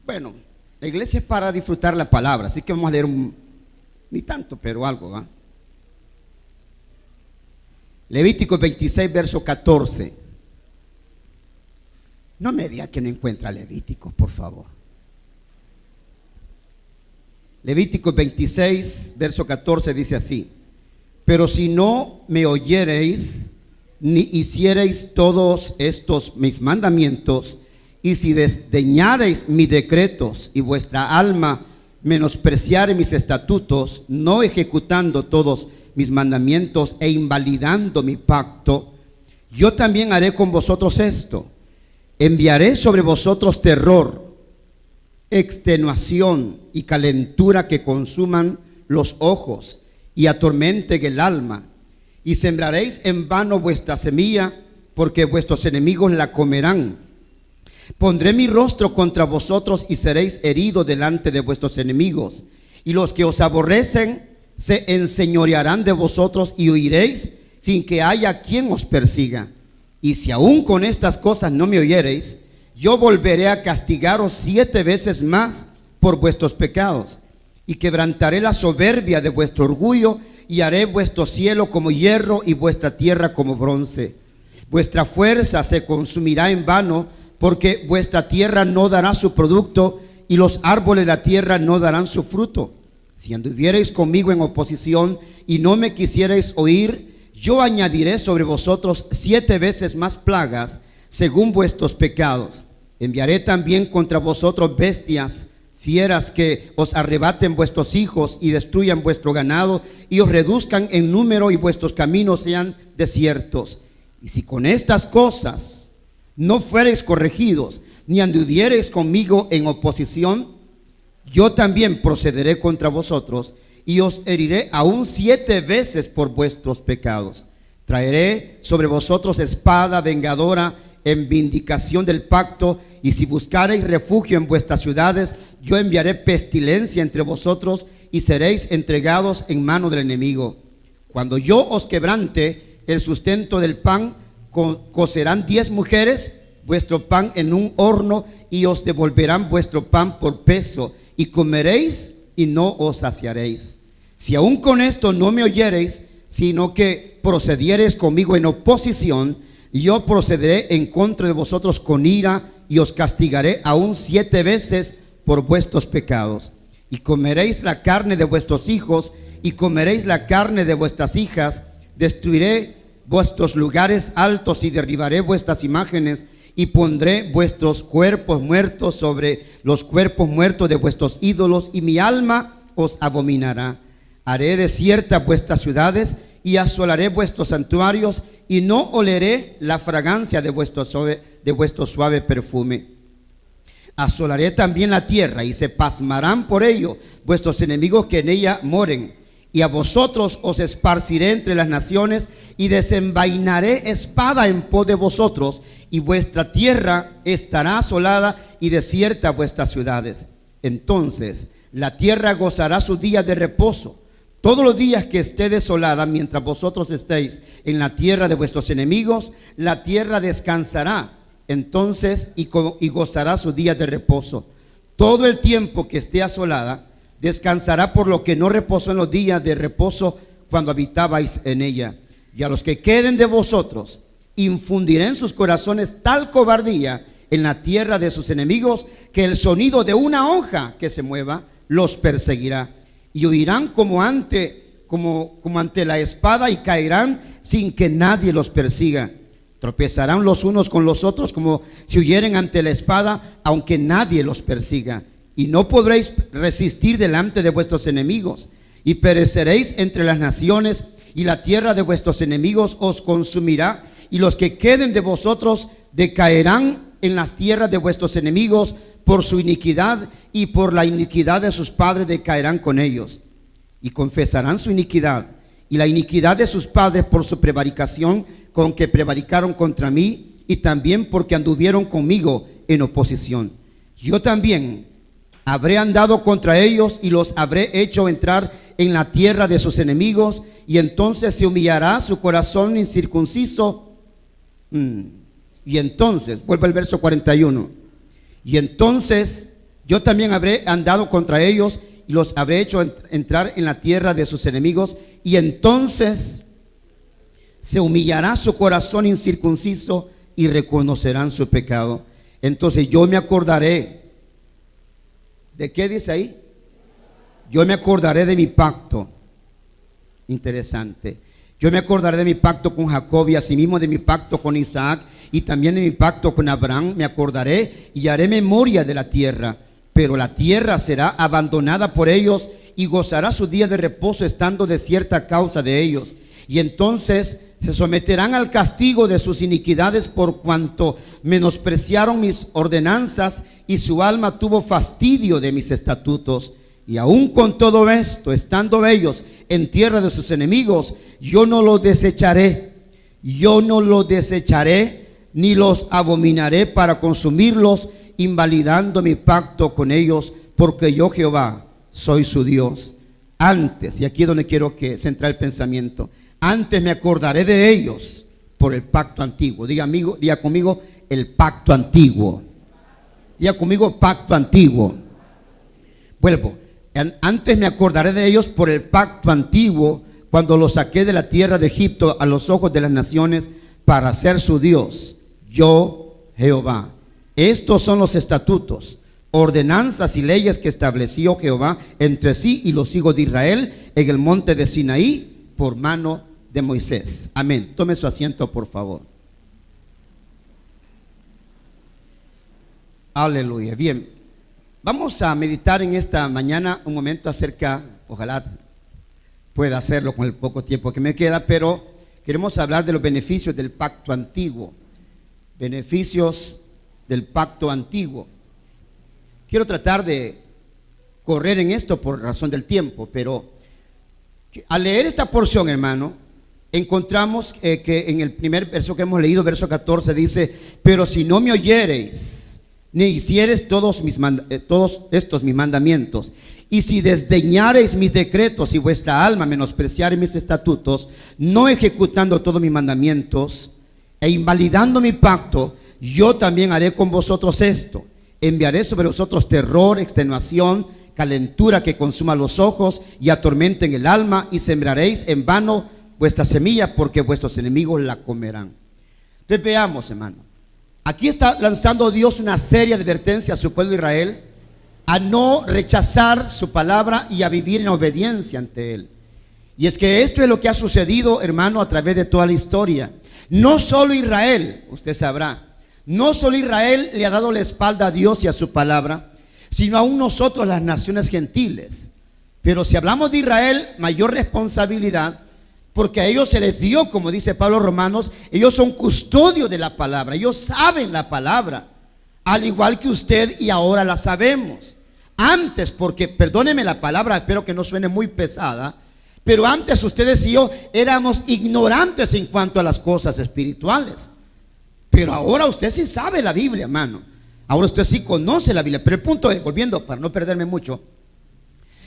Bueno, la iglesia es para disfrutar la palabra, así que vamos a leer ni tanto, pero algo, ¿va? Levítico 26, verso 14. No me diga que no encuentra Levítico, por favor. Levítico 26, verso 14 dice así: pero si no me oyereis, ni hiciereis todos estos mis mandamientos, y si desdeñareis mis decretos, y vuestra alma menospreciare mis estatutos, no ejecutando todos mis mandamientos e invalidando mi pacto, yo también haré con vosotros esto: enviaré sobre vosotros terror, extenuación y calentura que consuman los ojos y atormenten el alma, y sembraréis en vano vuestra semilla, porque vuestros enemigos la comerán. Pondré mi rostro contra vosotros y seréis heridos delante de vuestros enemigos, y los que os aborrecen se enseñorearán de vosotros y huiréis sin que haya quien os persiga. Y si aún con estas cosas no me oyereis, yo volveré a castigaros 7 veces más por vuestros pecados, y quebrantaré la soberbia de vuestro orgullo, y haré vuestro cielo como hierro y vuestra tierra como bronce. Vuestra fuerza se consumirá en vano, porque vuestra tierra no dará su producto, y los árboles de la tierra no darán su fruto. Si anduviereis conmigo en oposición y no me quisierais oír, yo añadiré sobre vosotros 7 veces más plagas según vuestros pecados. Enviaré también contra vosotros bestias fieras que os arrebaten vuestros hijos y destruyan vuestro ganado y os reduzcan en número y vuestros caminos sean desiertos. Y si con estas cosas no fuereis corregidos, ni anduviereis conmigo en oposición, yo también procederé contra vosotros y os heriré aún 7 veces por vuestros pecados. Traeré sobre vosotros espada vengadora en vindicación del pacto, y si buscareis refugio en vuestras ciudades, yo enviaré pestilencia entre vosotros y seréis entregados en mano del enemigo. Cuando yo os quebrante el sustento del pan, cocerán 10 mujeres vuestro pan en un horno, y os devolverán vuestro pan por peso, y comeréis y no os saciaréis. Si aún con esto no me oyereis, sino que procediereis conmigo en oposición, yo procederé en contra de vosotros con ira, y os castigaré aún 7 veces por vuestros pecados. Y comeréis la carne de vuestros hijos, y comeréis la carne de vuestras hijas. Destruiré vuestros lugares altos, y derribaré vuestras imágenes, y pondré vuestros cuerpos muertos sobre los cuerpos muertos de vuestros ídolos, y mi alma os abominará. Haré desiertas vuestras ciudades, y asolaré vuestros santuarios, y no oleré la fragancia de vuestro suave perfume. Asolaré también la tierra, y se pasmarán por ello vuestros enemigos que en ella moren. Y a vosotros os esparciré entre las naciones, y desenvainaré espada en pos de vosotros, y vuestra tierra estará asolada y desierta vuestras ciudades. Entonces la tierra gozará sus días de reposo, todos los días que esté desolada. Mientras vosotros estéis en la tierra de vuestros enemigos, la tierra descansará entonces y gozará sus días de reposo. Todo el tiempo que esté asolada descansará, por lo que no reposó en los días de reposo cuando habitabais en ella. Y a los que queden de vosotros infundiré en sus corazones tal cobardía en la tierra de sus enemigos, que el sonido de una hoja que se mueva los perseguirá, y huirán como ante la espada, y caerán sin que nadie los persiga. Tropezarán los unos con los otros como si huyeren ante la espada, aunque nadie los persiga. Y no podréis resistir delante de vuestros enemigos, y pereceréis entre las naciones, y la tierra de vuestros enemigos os consumirá, y los que queden de vosotros decaerán en las tierras de vuestros enemigos por su iniquidad, y por la iniquidad de sus padres decaerán con ellos. Y confesarán su iniquidad y la iniquidad de sus padres por su prevaricación con que prevaricaron contra mí, y también porque anduvieron conmigo en oposición. Yo también habré andado contra ellos, y los habré hecho entrar en la tierra de sus enemigos, y entonces se humillará su corazón incircunciso. Y entonces, vuelve al verso 41. Y entonces Yo también habré andado contra ellos y los habré hecho entrar en la tierra de sus enemigos, y entonces se humillará su corazón incircunciso y reconocerán su pecado. Entonces yo me acordaré. ¿De qué dice ahí? Yo me acordaré de mi pacto. Interesante. Yo me acordaré de mi pacto con Jacob, y asimismo de mi pacto con Isaac, y también de mi pacto con Abraham. Me acordaré y haré memoria de la tierra, pero la tierra será abandonada por ellos y gozará su día de reposo estando desierta a causa de ellos. Y entonces se someterán al castigo de sus iniquidades por cuanto menospreciaron mis ordenanzas y su alma tuvo fastidio de mis estatutos. Y aún con todo esto, estando ellos en tierra de sus enemigos, yo no los desecharé, ni los abominaré para consumirlos, invalidando mi pacto con ellos, porque yo Jehová soy su Dios. Antes, y aquí es donde quiero que centrar el pensamiento, antes me acordaré de ellos por el pacto antiguo. Diga conmigo, el pacto antiguo. Diga conmigo, pacto antiguo. Vuelvo. Antes me acordaré de ellos por el pacto antiguo, cuando los saqué de la tierra de Egipto a los ojos de las naciones para ser su Dios, yo Jehová. Estos son los estatutos, ordenanzas y leyes que estableció Jehová entre sí y los hijos de Israel en el monte de Sinaí por mano de Moisés. Amén. Tome su asiento, por favor. Aleluya. Bien. Vamos a meditar en esta mañana un momento acerca, ojalá pueda hacerlo con el poco tiempo que me queda, pero queremos hablar de los beneficios del pacto antiguo. Beneficios del pacto antiguo. Quiero tratar de correr en esto por razón del tiempo, pero al leer esta porción, hermano, encontramos que en el primer verso que hemos leído, verso 14, dice: pero si no me oyereis, ni hicieres todos estos mis mandamientos, y si desdeñareis mis decretos y vuestra alma menospreciare mis estatutos, no ejecutando todos mis mandamientos e invalidando mi pacto, yo también haré con vosotros esto: enviaré sobre vosotros terror, extenuación, calentura que consuma los ojos y atormenten el alma, y sembraréis en vano vuestra semilla, porque vuestros enemigos la comerán. Entonces veamos, hermano. Aquí está lanzando Dios una serie de advertencias a su pueblo de Israel a no rechazar su palabra y a vivir en obediencia ante Él. Y es que esto es lo que ha sucedido, hermano, a través de toda la historia. No solo Israel, usted sabrá, no solo Israel le ha dado la espalda a Dios y a su palabra, sino aún nosotros, las naciones gentiles. Pero si hablamos de Israel, mayor responsabilidad, porque a ellos se les dio, como dice Pablo Romanos, ellos son custodios de la palabra, ellos saben la palabra, al igual que usted y ahora la sabemos. Antes, porque perdóneme la palabra, espero que no suene muy pesada, pero antes ustedes y yo éramos ignorantes en cuanto a las cosas espirituales. Pero ahora usted sí sabe la Biblia, hermano. Ahora usted sí conoce la Biblia. Pero el punto es, volviendo, para no perderme mucho,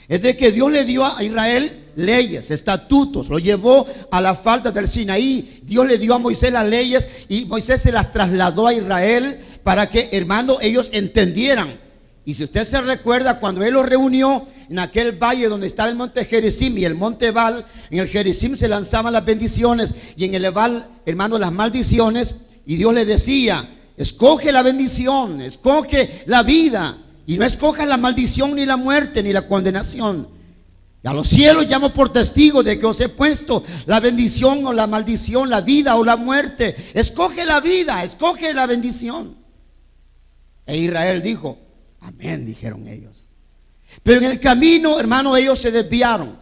es de que Dios le dio a Israel leyes, estatutos, lo llevó a la falda del Sinaí. Dios le dio a Moisés las leyes y Moisés se las trasladó a Israel para que, hermano, ellos entendieran. Y si usted se recuerda, cuando él los reunió en aquel valle donde estaba el monte Gerizim y el monte Ebal, en el Gerizim se lanzaban las bendiciones y en el Ebal, hermano, las maldiciones, y Dios le decía: escoge la bendición, escoge la vida, y no escojas la maldición, ni la muerte, ni la condenación. Y a los cielos llamo por testigo de que os he puesto la bendición o la maldición, la vida o la muerte. Escoge la vida, escoge la bendición. E Israel dijo: amén, dijeron ellos. Pero en el camino, hermano, ellos se desviaron.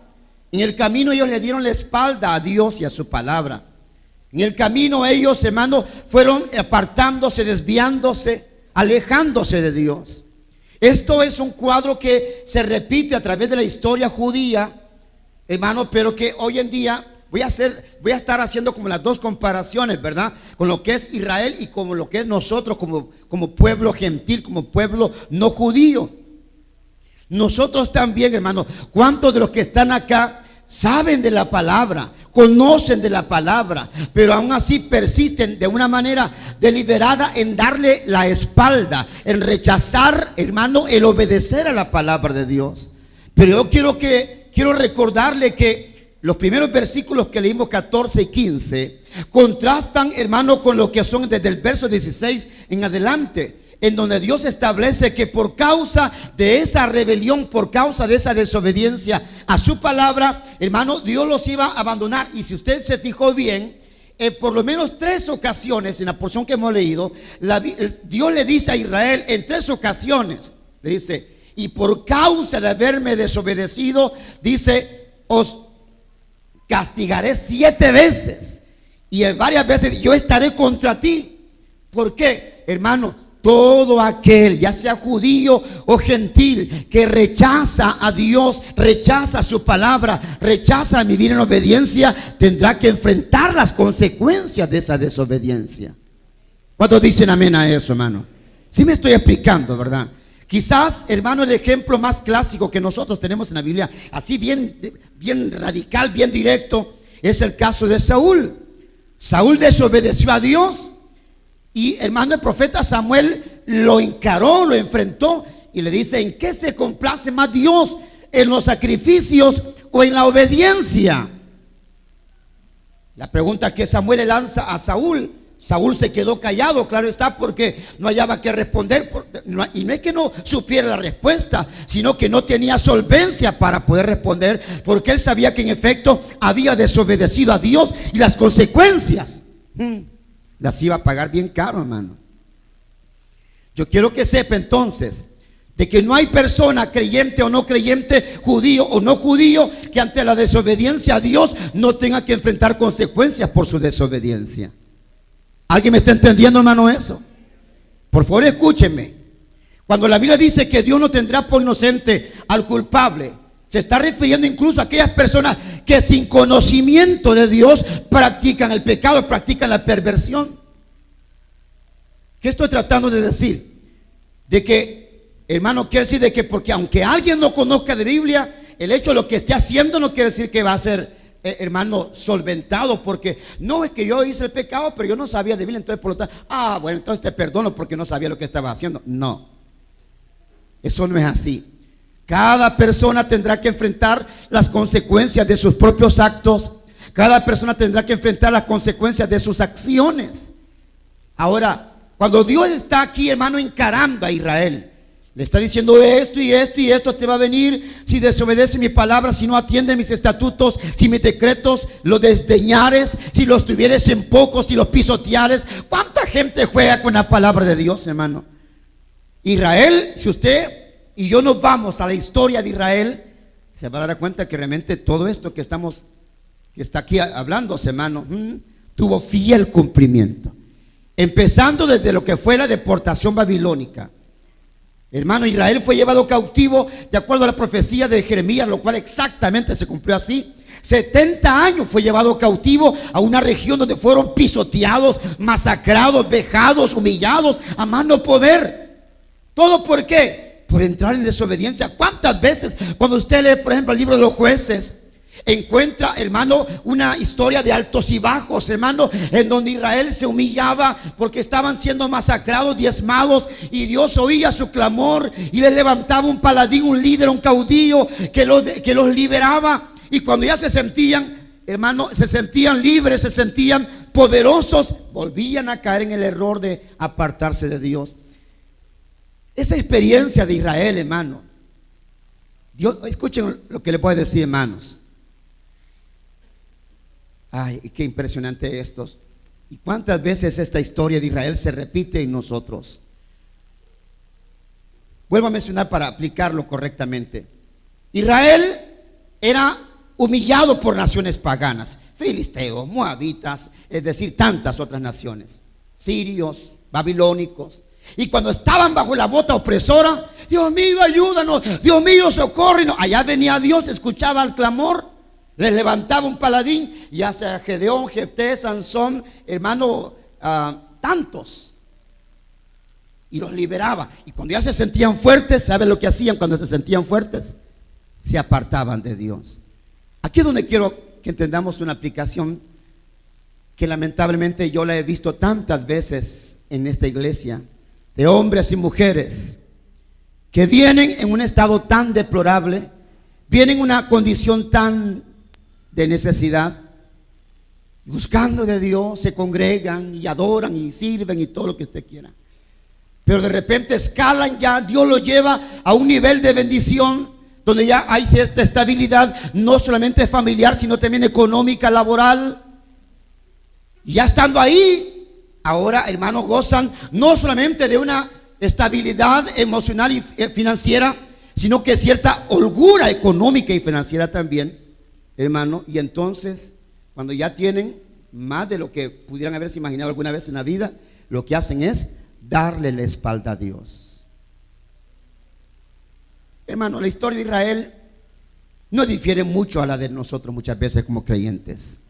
En el camino ellos le dieron la espalda a Dios y a su palabra. En el camino ellos, hermano, fueron apartándose, desviándose, alejándose de Dios. Esto es un cuadro que se repite a través de la historia judía, hermano, pero que hoy en día voy a estar haciendo como las dos comparaciones, ¿verdad? Con lo que es Israel y con lo que es nosotros como pueblo gentil, como pueblo no judío. Nosotros también, hermano, ¿cuántos de los que están acá saben de la palabra? conocen de la palabra, pero aún así persisten de una manera deliberada en darle la espalda, en rechazar, hermano, el obedecer a la palabra de Dios. Pero yo quiero recordarle que los primeros versículos que leímos, 14 y 15, contrastan, hermano, con lo que son desde el verso 16 en adelante, en donde Dios establece que por causa de esa rebelión, por causa de esa desobediencia a su palabra, hermano, Dios los iba a abandonar. Y si usted se fijó bien, por lo menos 3 ocasiones en la porción que hemos leído, Dios le dice a Israel en 3 ocasiones, le dice: y por causa de haberme desobedecido, dice, os castigaré 7 veces, y en varias veces yo estaré contra ti. ¿Por qué, hermano? Todo aquel, ya sea judío o gentil, que rechaza a Dios, rechaza su palabra, rechaza vivir en obediencia, tendrá que enfrentar las consecuencias de esa desobediencia. ¿Cuántos dicen amén a eso, hermano? Sí me estoy explicando, ¿verdad? Quizás, hermano, el ejemplo más clásico que nosotros tenemos en la Biblia, así bien radical, bien directo, es el caso de Saúl. Saúl desobedeció a Dios. Y, hermano, el profeta Samuel lo encaró, lo enfrentó y le dice: ¿en qué se complace más Dios? ¿En los sacrificios o en la obediencia? La pregunta que Samuel le lanza a Saúl, Saúl se quedó callado, claro está, porque no hallaba que responder. Y no es que no supiera la respuesta, sino que no tenía solvencia para poder responder, porque él sabía que en efecto había desobedecido a Dios y las consecuencias las iba a pagar bien caro, hermano. Yo quiero que sepa entonces de que no hay persona, creyente o no creyente, judío o no judío, que ante la desobediencia a Dios no tenga que enfrentar consecuencias por su desobediencia. ¿Alguien me está entendiendo, hermano, eso? Por favor, escúcheme. Cuando la Biblia dice que Dios no tendrá por inocente al culpable, se está refiriendo incluso a aquellas personas que sin conocimiento de Dios practican el pecado, practican la perversión. ¿Qué estoy tratando de decir? De que, hermano, quiere decir de que porque aunque alguien no conozca de Biblia, el hecho de lo que esté haciendo no quiere decir que va a ser, hermano, solventado, porque no es que yo hice el pecado, pero yo no sabía de Biblia, entonces por lo tanto, bueno, entonces te perdono porque no sabía lo que estaba haciendo. No, eso no es así. Cada persona tendrá que enfrentar las consecuencias de sus propios actos. Cada persona tendrá que enfrentar las consecuencias de sus acciones. Ahora, cuando Dios está aquí, hermano, encarando a Israel, le está diciendo esto y esto y esto te va a venir si desobedece mi palabra, si no atiende mis estatutos, si mis decretos los desdeñares, si los tuvieres en poco, si los pisoteares. ¿Cuánta gente juega con la palabra de Dios, hermano? Israel, si usted y yo nos vamos a la historia de Israel, se va a dar cuenta que realmente todo esto que está aquí hablando, hermano, tuvo fiel cumplimiento. Empezando desde lo que fue la deportación babilónica. Hermano, Israel fue llevado cautivo de acuerdo a la profecía de Jeremías, lo cual exactamente se cumplió así. 70 años fue llevado cautivo a una región donde fueron pisoteados, masacrados, vejados, humillados a más no poder. ¿Todo por qué? Por entrar en desobediencia. ¿Cuántas veces cuando usted lee, por ejemplo, el libro de los Jueces, encuentra, hermano, una historia de altos y bajos, hermano, en donde Israel se humillaba porque estaban siendo masacrados, diezmados, y Dios oía su clamor y les levantaba un paladín, un líder, un caudillo que los liberaba? Y cuando ya se sentían, hermano, se sentían libres, se sentían poderosos, volvían a caer en el error de apartarse de Dios. Esa experiencia de Israel, hermano, Dios, escuchen lo que le puedo decir, hermanos. Ay, qué impresionante esto. Y cuántas veces esta historia de Israel se repite en nosotros. Vuelvo a mencionar para aplicarlo correctamente. Israel era humillado por naciones paganas, filisteos, moabitas, es decir, tantas otras naciones, sirios, babilónicos. Y cuando estaban bajo la bota opresora, Dios mío, ayúdanos, Dios mío, socórrenos. Allá venía Dios, escuchaba el clamor, les levantaba un paladín, ya sea Gedeón, Jefté, Sansón, hermano, tantos, y los liberaba. Y cuando ya se sentían fuertes, ¿sabe lo que hacían cuando se sentían fuertes? Se apartaban de Dios. Aquí es donde quiero que entendamos una aplicación que lamentablemente yo la he visto tantas veces en esta iglesia, de hombres y mujeres que vienen en un estado tan deplorable, vienen en una condición tan de necesidad, buscando de Dios, se congregan y adoran y sirven y todo lo que usted quiera. Pero de repente escalan ya, Dios los lleva a un nivel de bendición donde ya hay cierta estabilidad, no solamente familiar, sino también económica, laboral. Ya estando ahí, ahora, hermanos, gozan no solamente de una estabilidad emocional y financiera, sino que cierta holgura económica y financiera también, hermano. Y entonces, cuando ya tienen más de lo que pudieran haberse imaginado alguna vez en la vida, lo que hacen es darle la espalda a Dios. Hermano, la historia de Israel no difiere mucho a la de nosotros muchas veces como creyentes.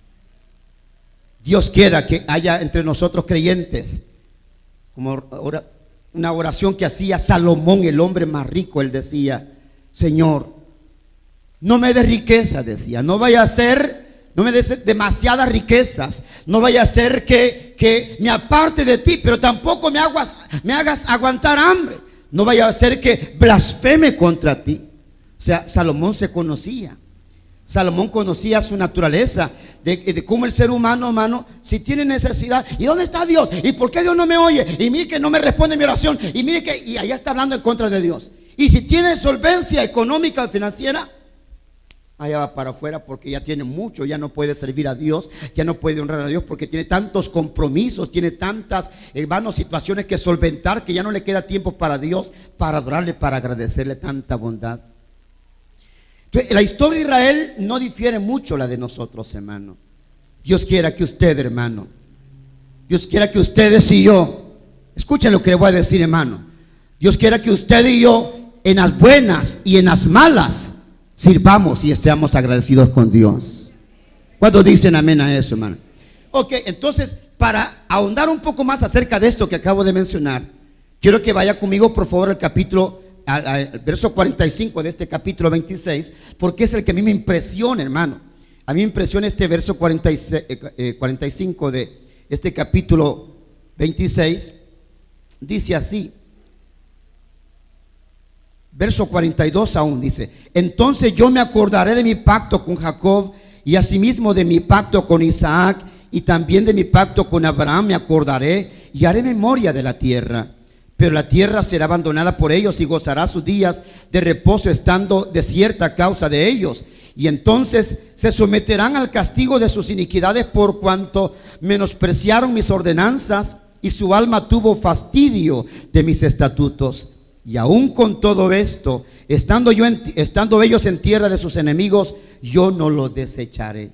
Dios quiera que haya entre nosotros creyentes, como una oración que hacía Salomón, el hombre más rico. Él decía: Señor, no me des riqueza, decía, no vaya a ser, no me des demasiadas riquezas, no vaya a ser que me aparte de ti, pero tampoco me hagas aguantar hambre, no vaya a ser que blasfeme contra ti. O sea, Salomón se conocía. Salomón conocía su naturaleza, de cómo el ser humano, hermano, si tiene necesidad, ¿y dónde está Dios? ¿Y por qué Dios no me oye? Y mire que no me responde mi oración, y mire que, y allá está hablando en contra de Dios. Y si tiene solvencia económica o financiera, allá va para afuera, porque ya tiene mucho, ya no puede servir a Dios, ya no puede honrar a Dios, porque tiene tantos compromisos, tiene tantas, hermanos, situaciones que solventar, que ya no le queda tiempo para Dios, para adorarle, para agradecerle tanta bondad. Entonces, la historia de Israel no difiere mucho la de nosotros, hermano. Dios quiera que usted, hermano, Dios quiera que ustedes y yo, escuchen lo que le voy a decir, hermano, Dios quiera que usted y yo, en las buenas y en las malas, sirvamos y estemos agradecidos con Dios. ¿Cuántos dicen amén a eso, hermano? Ok, entonces, para ahondar un poco más acerca de esto que acabo de mencionar, quiero que vaya conmigo, por favor, al verso 45 de este capítulo 26, porque es el que a mí me impresiona, hermano. A mí me impresiona este verso 45 de este capítulo 26. Dice así, verso 42 aún dice: entonces yo me acordaré de mi pacto con Jacob, y asimismo de mi pacto con Isaac, y también de mi pacto con Abraham me acordaré, y haré memoria de la tierra. Pero la tierra será abandonada por ellos, y gozará sus días de reposo estando desierta a causa de ellos. Y entonces se someterán al castigo de sus iniquidades, por cuanto menospreciaron mis ordenanzas, y su alma tuvo fastidio de mis estatutos. Y aún con todo esto, estando ellos en tierra de sus enemigos, yo no los desecharé,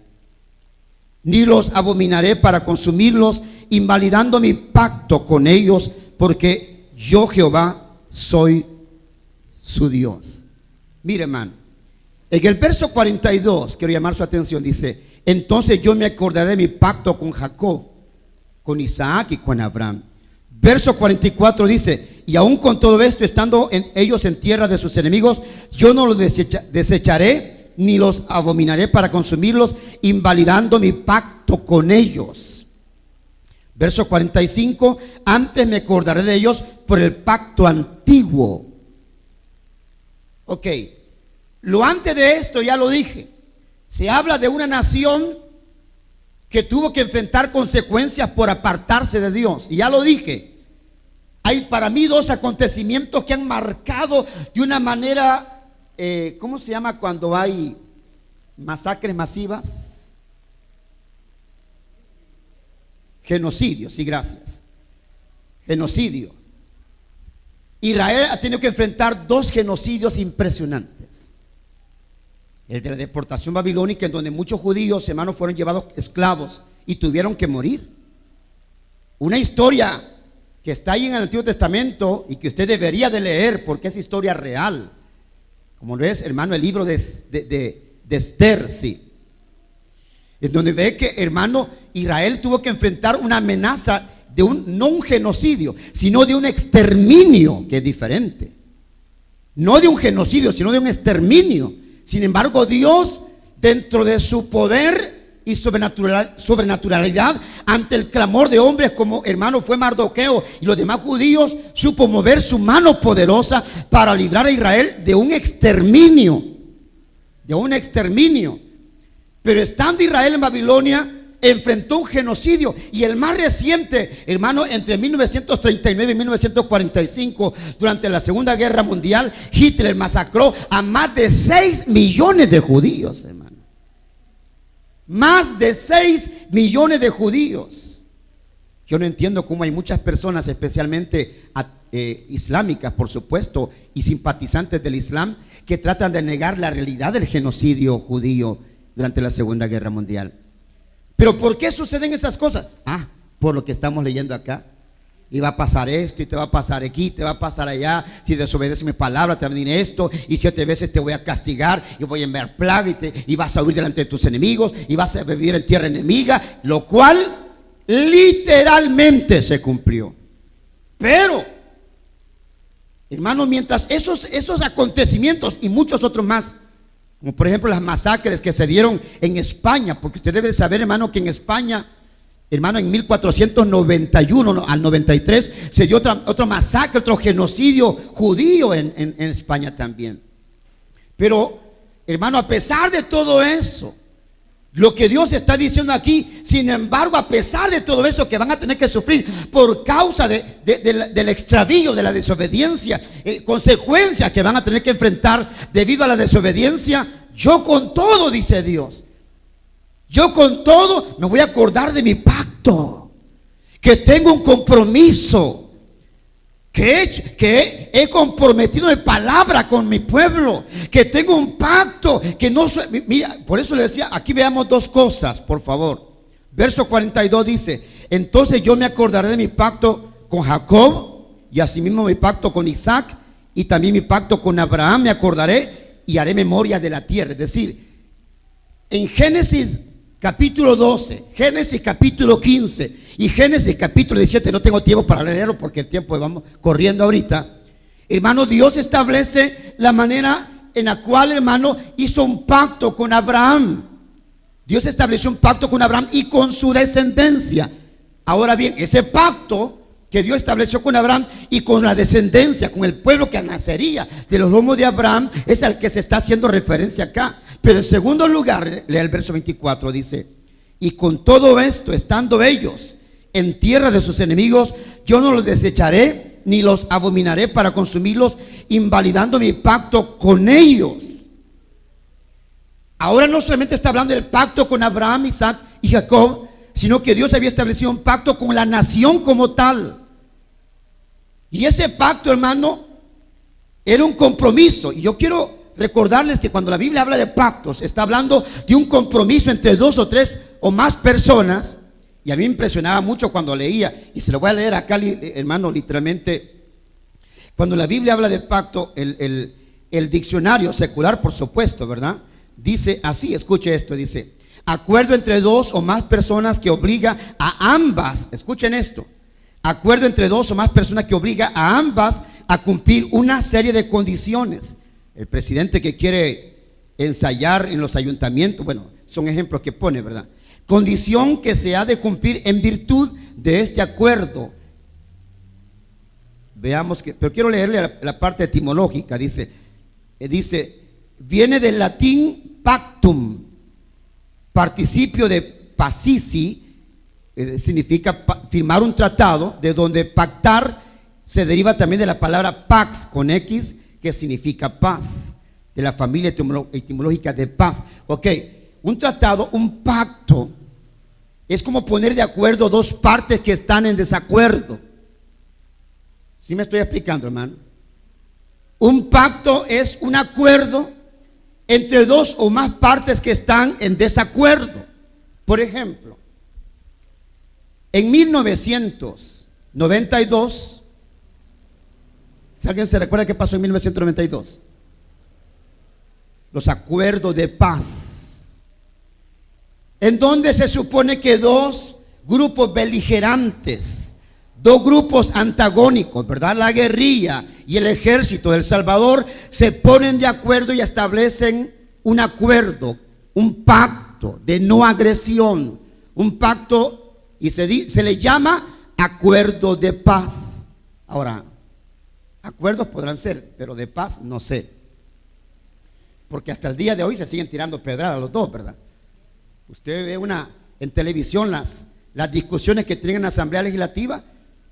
ni los abominaré para consumirlos, invalidando mi pacto con ellos, porque yo, Jehová, soy su Dios. Mire, hermano, en el verso 42, quiero llamar su atención, dice: entonces yo me acordaré de mi pacto con Jacob, con Isaac y con Abraham. Verso 44 dice: y aún con todo esto, estando ellos en tierra de sus enemigos, yo no los desecharé, ni los abominaré para consumirlos, invalidando mi pacto con ellos. Verso 45: antes me acordaré de ellos por el pacto antiguo. Ok, lo antes de esto ya lo dije. Se habla de una nación que tuvo que enfrentar consecuencias por apartarse de Dios. Y ya lo dije, hay para mí dos acontecimientos que han marcado de una manera, ¿cómo se llama cuando hay masacres masivas? Genocidio, sí, gracias. Genocidio. Israel ha tenido que enfrentar dos genocidios impresionantes. El de la deportación babilónica, en donde muchos judíos, hermanos, fueron llevados esclavos y tuvieron que morir. Una historia que está ahí en el Antiguo Testamento y que usted debería de leer, porque es historia real. Como lo es, hermano, el libro de Esther, sí. En donde ve que, hermano, Israel tuvo que enfrentar una amenaza de no un genocidio, sino de un exterminio, que es diferente. No de un genocidio, sino de un exterminio. Sin embargo, Dios dentro de su poder y sobrenaturalidad, ante el clamor de hombres como hermano fue Mardoqueo y los demás judíos, supo mover su mano poderosa para librar a Israel de un exterminio. Pero estando Israel en Babilonia, enfrentó un genocidio, y el más reciente, hermano, entre 1939 y 1945, durante la Segunda Guerra Mundial, Hitler masacró a más de 6 millones de judíos, hermano. Más de 6 millones de judíos. Yo no entiendo cómo hay muchas personas, especialmente islámicas, por supuesto, y simpatizantes del Islam, que tratan de negar la realidad del genocidio judío durante la Segunda Guerra Mundial. Pero ¿por qué suceden esas cosas? Por lo que estamos leyendo acá. Y va a pasar esto, y te va a pasar aquí, te va a pasar allá. Si desobedeces mi palabra, te va a venir esto, y 7 veces te voy a castigar, y voy a enviar plaga, y vas a huir delante de tus enemigos, y vas a vivir en tierra enemiga, lo cual literalmente se cumplió. Pero, hermano, mientras esos acontecimientos y muchos otros más, como por ejemplo las masacres que se dieron en España, porque usted debe saber, hermano, que en España, hermano, en 1491 al 93 se dio otra masacre, otro genocidio judío en España también. Pero, hermano, a pesar de todo eso, lo que Dios está diciendo aquí, sin embargo, a pesar de todo eso que van a tener que sufrir por causa del extravío, de la desobediencia, consecuencias que van a tener que enfrentar debido a la desobediencia, yo con todo, dice Dios, yo con todo me voy a acordar de mi pacto, que tengo un compromiso, que he comprometido mi palabra con mi pueblo, que tengo un pacto, que no soy, mira, por eso le decía, aquí veamos 2 cosas, por favor. Verso 42 dice: entonces yo me acordaré de mi pacto con Jacob, y asimismo mi pacto con Isaac, y también mi pacto con Abraham me acordaré, y haré memoria de la tierra. Es decir, en Génesis capítulo 12, Génesis capítulo 15 y Génesis capítulo 17, no tengo tiempo para leerlo porque el tiempo vamos corriendo ahorita. Hermano, Dios establece la manera en la cual, hermano, hizo un pacto con Abraham. Dios estableció un pacto con Abraham y con su descendencia. Ahora bien, ese pacto que Dios estableció con Abraham y con la descendencia, con el pueblo que nacería de los lomos de Abraham, es al que se está haciendo referencia acá. Pero en segundo lugar, lea el verso 24, dice: y con todo esto, estando ellos en tierra de sus enemigos, yo no los desecharé ni los abominaré para consumirlos, invalidando mi pacto con ellos. Ahora no solamente está hablando del pacto con Abraham, Isaac y Jacob, sino que Dios había establecido un pacto con la nación como tal. Y ese pacto, hermano, era un compromiso. Y yo quiero recordarles que cuando la Biblia habla de pactos, está hablando de un compromiso entre 2 o 3 o más personas. Y a mí me impresionaba mucho cuando leía, y se lo voy a leer acá, hermano, literalmente. Cuando la Biblia habla de pacto, el diccionario secular, por supuesto, ¿verdad? Dice así, escuche esto, dice: acuerdo entre 2 o más personas que obliga a ambas, escuchen esto, acuerdo entre 2 o más personas que obliga a ambas a cumplir una serie de condiciones. El presidente que quiere ensayar en los ayuntamientos, bueno, son ejemplos que pone, ¿verdad? Condición que se ha de cumplir en virtud de este acuerdo. Veamos que, pero quiero leerle la parte etimológica. Dice, viene del latín pactum, participio de pacici, significa firmar un tratado, de donde pactar se deriva también de la palabra pax con X, que significa paz, de la familia etimológica de paz. Ok, un tratado, un pacto, es como poner de acuerdo 2 partes que están en desacuerdo. ¿Sí me estoy explicando, hermano? Un pacto es un acuerdo entre 2 o más partes que están en desacuerdo. Por ejemplo, en 1992, si alguien se recuerda qué pasó en 1992, los acuerdos de paz, en donde se supone que 2 grupos beligerantes, 2 grupos antagónicos, ¿verdad? La guerrilla y el ejército del Salvador se ponen de acuerdo y establecen un acuerdo un pacto de no agresión, un pacto, y se le llama acuerdo de paz. Ahora, acuerdos podrán ser, pero de paz no sé, porque hasta el día de hoy se siguen tirando pedradas los dos, ¿verdad? Usted ve en televisión las discusiones que tienen en la Asamblea Legislativa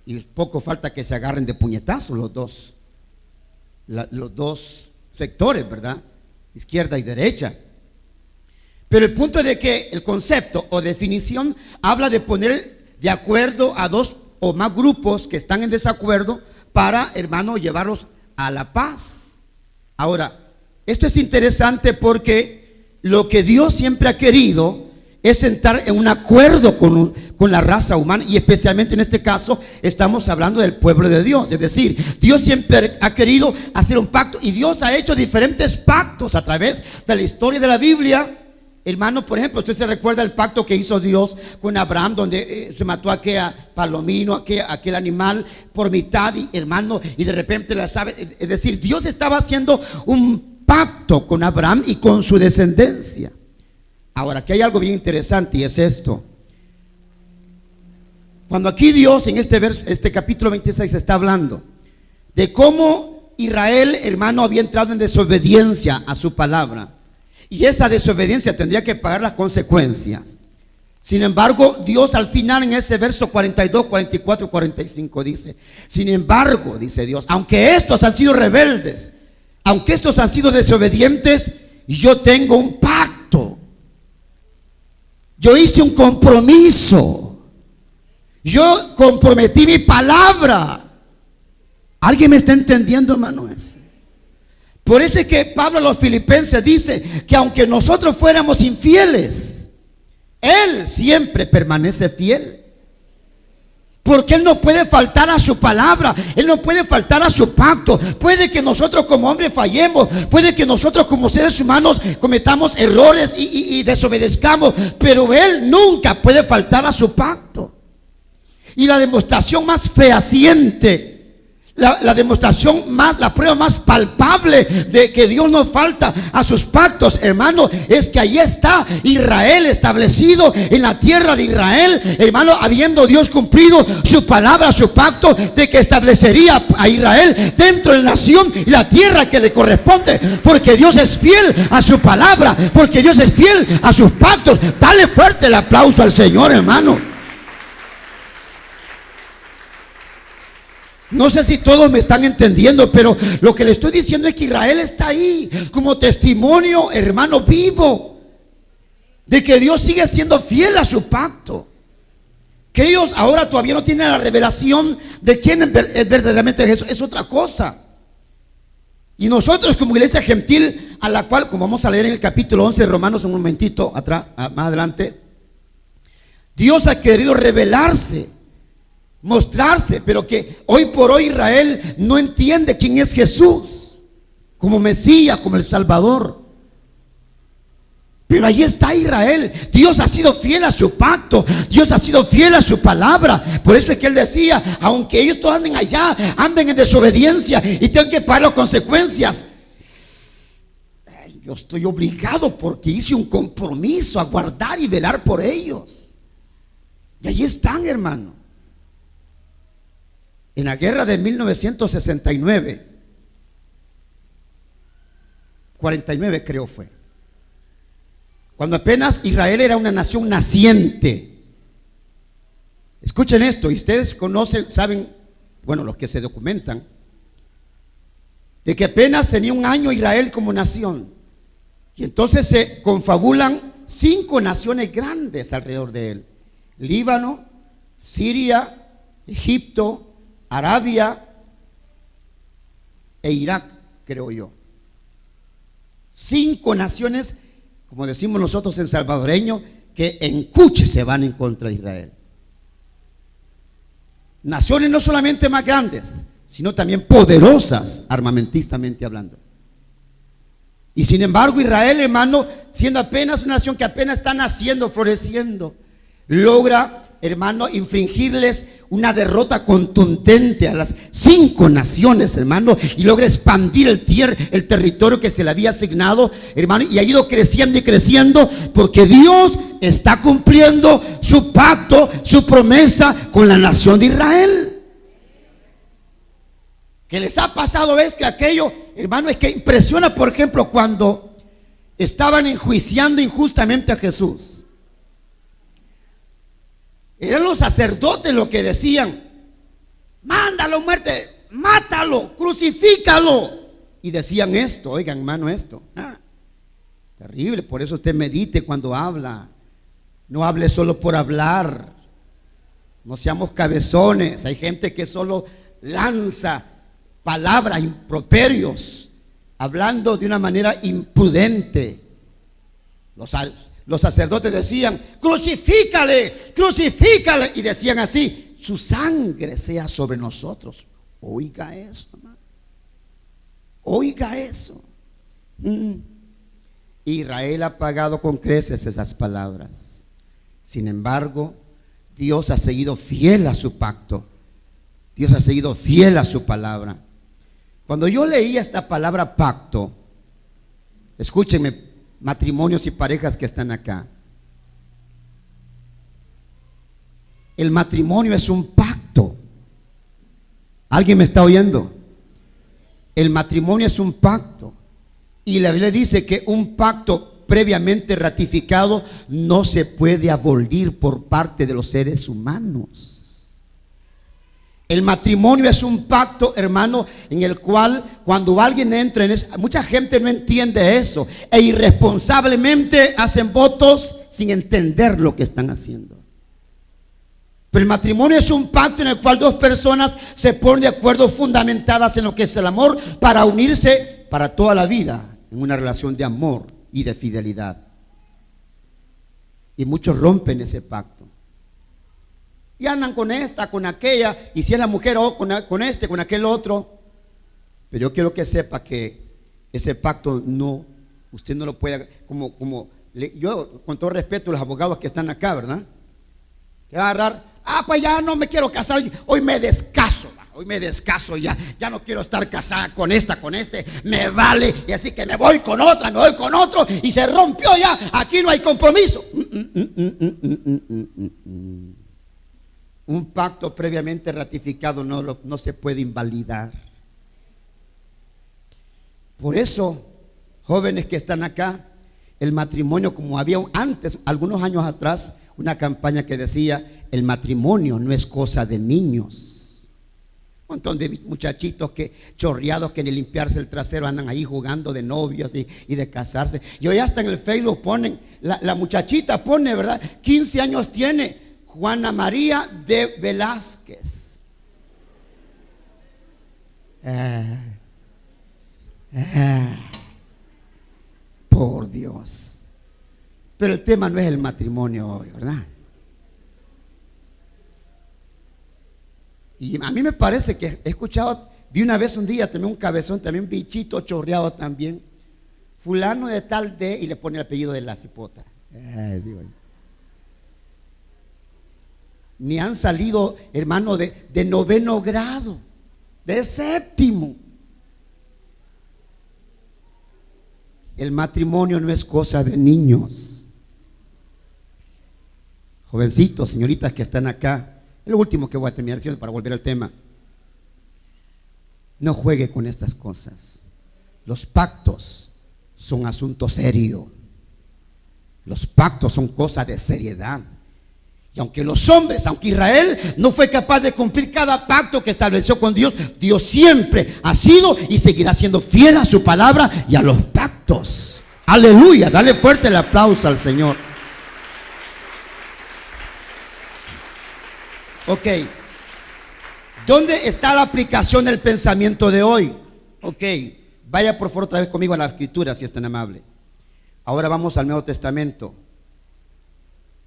y poco falta que se agarren de puñetazos los dos sectores, ¿verdad? Izquierda y derecha. Pero el punto es de que el concepto o definición habla de poner de acuerdo a dos o más grupos que están en desacuerdo para, hermano, llevarlos a la paz. Ahora, esto es interesante porque lo que Dios siempre ha querido es entrar en un acuerdo con la raza humana, y especialmente en este caso estamos hablando del pueblo de Dios. Es decir, Dios siempre ha querido hacer un pacto, y Dios ha hecho diferentes pactos a través de la historia de la Biblia. Hermano, por ejemplo, usted se recuerda el pacto que hizo Dios con Abraham, donde se mató a aquel palomino, aquel animal por mitad, y hermano, y de repente las aves. Es decir, Dios estaba haciendo un pacto con Abraham y con su descendencia. Ahora, aquí hay algo bien interesante, y es esto. Cuando aquí Dios en este capítulo 26 está hablando de cómo Israel, hermano, había entrado en desobediencia a su palabra, y esa desobediencia tendría que pagar las consecuencias. Sin embargo, Dios al final en ese verso 42, 44 y 45 dice: sin embargo, dice Dios, aunque estos han sido rebeldes, aunque estos han sido desobedientes, yo tengo un pacto. Yo hice un compromiso. Yo comprometí mi palabra. ¿Alguien me está entendiendo, hermano? Eso. Por eso es que Pablo a los filipenses dice que aunque nosotros fuéramos infieles, Él siempre permanece fiel. Porque Él no puede faltar a su palabra, Él no puede faltar a su pacto. Puede que nosotros como hombres fallemos, puede que nosotros como seres humanos cometamos errores y desobedezcamos, pero Él nunca puede faltar a su pacto. Y la demostración más fehaciente, la demostración más, la prueba más palpable de que Dios no falta a sus pactos, hermano, es que ahí está Israel establecido en la tierra de Israel, hermano, habiendo Dios cumplido su palabra, su pacto de que establecería a Israel dentro de la nación y la tierra que le corresponde, porque Dios es fiel a su palabra, porque Dios es fiel a sus pactos. Dale fuerte el aplauso al Señor, hermano. No sé si todos me están entendiendo, pero lo que le estoy diciendo es que Israel está ahí como testimonio, hermano, vivo de que Dios sigue siendo fiel a su pacto. Que ellos ahora todavía no tienen la revelación de quién es verdaderamente Jesús, es otra cosa. Y nosotros como iglesia gentil, a la cual, como vamos a leer en el capítulo 11 de Romanos en un momentito atrás, más adelante, Dios ha querido revelarse, mostrarse, pero que hoy por hoy Israel no entiende quién es Jesús como Mesías, como el Salvador. Pero ahí está Israel. Dios ha sido fiel a su pacto, Dios ha sido fiel a su palabra. Por eso es que Él decía: aunque ellos todos anden allá, anden en desobediencia y tengan que pagar las consecuencias, yo estoy obligado, porque hice un compromiso a guardar y velar por ellos. Y ahí están, hermano. En la guerra de 1969, 49 creo fue, cuando apenas Israel era una nación naciente. Escuchen esto, y ustedes conocen, saben, bueno, los que se documentan, de que apenas tenía un año Israel como nación. Y entonces se confabulan 5 naciones grandes alrededor de él: Líbano, Siria, Egipto, Arabia e Irak, creo yo. 5 naciones, como decimos nosotros en salvadoreño, que en cuche se van en contra de Israel. Naciones no solamente más grandes, sino también poderosas armamentistamente hablando. Y sin embargo Israel, hermano, siendo apenas una nación que apenas está naciendo, floreciendo, logra, hermano, infringirles una derrota contundente a las 5 naciones, hermano, y logra expandir el territorio que se le había asignado, hermano, y ha ido creciendo y creciendo, porque Dios está cumpliendo su pacto, su promesa con la nación de Israel. Que les ha pasado esto y aquello, hermano, es que impresiona, por ejemplo, cuando estaban enjuiciando injustamente a Jesús. Eran los sacerdotes los que decían: mándalo a muerte, mátalo, crucifícalo. Y decían esto, oigan, hermano, esto. Terrible, por eso usted medite cuando habla. No hable solo por hablar. No seamos cabezones. Hay gente que solo lanza palabras, improperios, hablando de una manera imprudente. Los sacerdotes decían: crucifícale, crucifícale. Y decían así: su sangre sea sobre nosotros. Oiga eso, hermano. Oiga eso. Israel ha pagado con creces esas palabras. Sin embargo, Dios ha seguido fiel a su pacto. Dios ha seguido fiel a su palabra. Cuando yo leía esta palabra pacto, escúchenme, matrimonios y parejas que están acá, el matrimonio es un pacto. ¿Alguien me está oyendo? El matrimonio es un pacto. Y la Biblia dice que un pacto previamente ratificado no se puede abolir por parte de los seres humanos. El matrimonio es un pacto, hermano, en el cual cuando alguien entra en eso, mucha gente no entiende eso e irresponsablemente hacen votos sin entender lo que están haciendo. Pero el matrimonio es un pacto en el cual 2 personas se ponen de acuerdo, fundamentadas en lo que es el amor, para unirse para toda la vida en una relación de amor y de fidelidad. Y muchos rompen ese pacto y andan con esta, con aquella, y si es la mujer, o con este, con aquel otro. Pero yo quiero que sepa que ese pacto no, usted no lo puede, yo con todo respeto a los abogados que están acá, ¿verdad? Que va a agarrar: pues ya no me quiero casar, hoy me descaso, ya no quiero estar casada con esta, con este, me vale, y así que me voy con otra, me voy con otro, y se rompió ya, aquí no hay compromiso. Un pacto previamente ratificado no se puede invalidar. Por eso, jóvenes que están acá, el matrimonio, como había antes, algunos años atrás, una campaña que decía: el matrimonio no es cosa de niños. Un montón de muchachitos chorreados que ni limpiarse el trasero andan ahí jugando de novios y de casarse. Y hoy hasta en el Facebook ponen, la muchachita pone, ¿verdad? 15 años tiene, Juana María de Velázquez. Por Dios. Pero el tema no es el matrimonio hoy, ¿verdad? Y a mí me parece que he escuchado, vi una vez un día también un cabezón, también un bichito chorreado también, fulano de tal de, y le pone el apellido de la cipota. Ni han salido, hermano, de 9º grado, de 7º. El matrimonio no es cosa de niños. Jovencitos, señoritas que están acá, es lo último que voy a terminar diciendo para volver al tema. No juegue con estas cosas. Los pactos son asunto serio. Los pactos son cosas de seriedad. Y aunque Israel no fue capaz de cumplir cada pacto que estableció con Dios, Dios siempre ha sido y seguirá siendo fiel a su palabra y a los pactos. Aleluya, dale fuerte el aplauso al Señor. Ok, ¿dónde está la aplicación del pensamiento de hoy? Ok, vaya por favor otra vez conmigo a la escritura, si es tan amable. Ahora vamos al Nuevo Testamento.